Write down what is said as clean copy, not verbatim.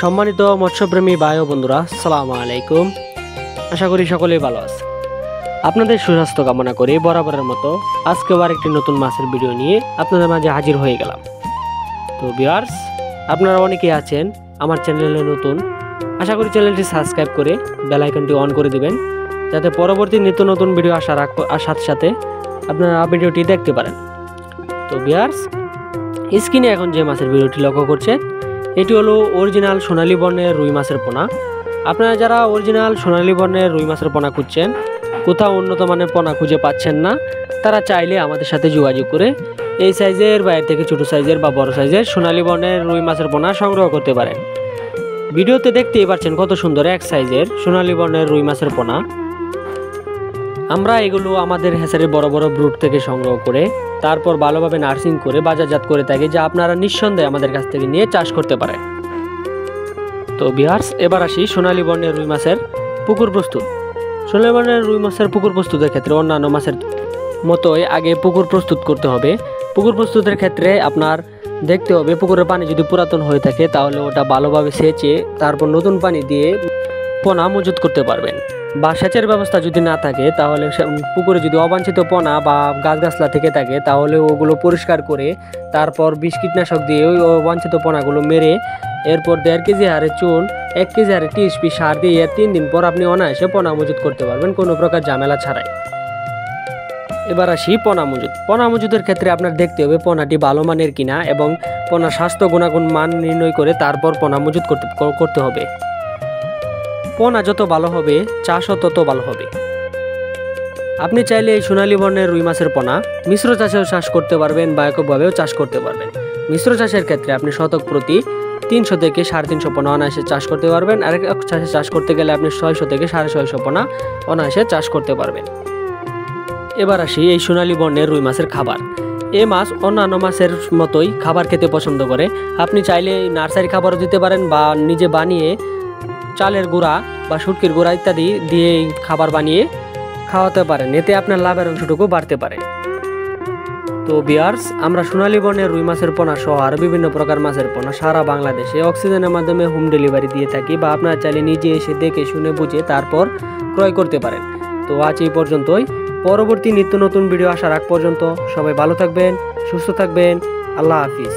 সম্মানিত মৎস্যপ্রেমী ভাই ও বন্ধুরা, আসসালামু আলাইকুম। আশা করি সকলেই ভালো আছে। আপনাদের সুস্বাস্থ্য কামনা করে বরাবরের মতো আজকেও আরেকটি নতুন মাছের ভিডিও নিয়ে আপনাদের মাঝে হাজির হয়ে গেলাম। তো ভিউয়ার্স, আপনারা অনেকেই আছেন আমার চ্যানেলে নতুন। আশা করি চ্যানেলটি সাবস্ক্রাইব করে বেল আইকনটি অন করে দিবেন, যাতে পরবর্তী নিত্য নতুন ভিডিও আসার সাথে সাথে আপনারা ভিডিওটি দেখতে পারেন। তো ভিউয়ার্স, স্ক্রিনে এখন যে মাছের ভিডিওটি লক্ষ্য করছেন, এটি হলো অরিজিনাল সোনালী বর্ণের রুই মাছের পোনা। আপনারা যারা অরিজিনাল সোনালী বর্ণের রুই মাছের পোনা খুঁজছেন, কোথাও উন্নত মানের পোনা খুঁজে পাচ্ছেন না, তারা চাইলে আমাদের সাথে যোগাযোগ করে এই সাইজের বাইরে থেকে ছোটো সাইজের বা বড় সাইজের সোনালী বর্ণের রুই মাছের পোনা সংগ্রহ করতে পারেন। ভিডিওতে দেখতেই পাচ্ছেন কত সুন্দর এক সাইজের সোনালী বর্ণের রুই মাছের পোনা। আমরা এগুলো আমাদের হ্যাচারির বড় বড় ব্রুট থেকে সংগ্রহ করে তারপর ভালোভাবে নার্সিং করে বাজারজাত করে থাকি, যা আপনারা নিঃসন্দেহে আমাদের কাছ থেকে নিয়ে চাষ করতে পারেন। তো ভিউয়ার্স, এবার আসি সোনালী বর্ণের রুই মাছের পুকুর প্রস্তুত। সোনালী বর্ণের রুই মাছের পুকুর প্রস্তুতের ক্ষেত্রে অন্যান্য মাছের মতোই আগে পুকুর প্রস্তুত করতে হবে। পুকুর প্রস্তুতের ক্ষেত্রে আপনার দেখতে হবে পুকুরের পানি যদি পুরাতন হয়ে থাকে তাহলে ওটা ভালোভাবে সেচে তারপর নতুন পানি দিয়ে পোনা মজুত করতে পারবেন। বা সেচের ব্যবস্থা যদি না থাকে তাহলে পুকুরে যদি অবাঞ্ছিত পোনা বা গাছগাছলা থেকে থাকে তাহলে ওগুলো পরিষ্কার করে তারপর বিষ কীটনাশক দিয়ে ওই অবাঞ্ছিত পোনাগুলো মেরে এরপর 1.5 কেজি হারে চুন, 1 কেজি হারে টিএসপি সার দিয়ে 3 দিন পর আপনি অনায়াসে পোনা মজুত করতে পারবেন কোনো প্রকার ঝামেলা ছাড়াই। এবার আসি পোনা মজুত। পোনা মজুতের ক্ষেত্রে আপনার দেখতে হবে পোনাটি ভালো মানের কিনা এবং পোনার স্বাস্থ্য গুণাগুণ মান নির্ণয় করে তারপর পোনা মজুত করতে হবে। পোনা যত ভালো হবে চাষও তত ভালো হবে। আপনি চাইলে এই সোনালী বর্ণের রুই মাছের পোনা মিশ্র চাষেও চাষ করতে পারবেন বা এককভাবেও চাষ করতে পারবেন। মিশ্র চাষের ক্ষেত্রে আপনি শতক প্রতি 300 থেকে 350 পোনা অনায়াসে চাষ করতে পারবেন, আর এক চাষে চাষ করতে গেলে আপনি 600 থেকে 650 পোনা অনায়াসে চাষ করতে পারবেন। এবার আসি এই সোনালী বর্ণের রুই মাছের খাবার। এই মাছ অন্যান্য মাছের মতোই খাবার খেতে পছন্দ করে। আপনি চাইলে নার্সারি খাবারও দিতে পারেন বা নিজে বানিয়ে চালের গুঁড়া বা শুটকির গুঁড়া ইত্যাদি দিয়ে খাবার বানিয়ে খাওয়াতে পারেন, এতে আপনার লাভের অংশটুকু বাড়তে পারে। তো ভিউয়ার্স, আমরা সোনালী বর্ণের রুই মাছের পোনা সহ আরও বিভিন্ন প্রকার মাছের পোনা সারা বাংলাদেশে অক্সিজেনের মাধ্যমে হোম ডেলিভারি দিয়ে থাকি, বা আপনারা চাইলে নিজে এসে দেখে শুনে বুঝে তারপর ক্রয় করতে পারেন। তো আজ এই পর্যন্তই। পরবর্তী নিত্য নতুন ভিডিও আসার আগ পর্যন্ত সবাই ভালো থাকবেন, সুস্থ থাকবেন। আল্লাহ হাফিজ।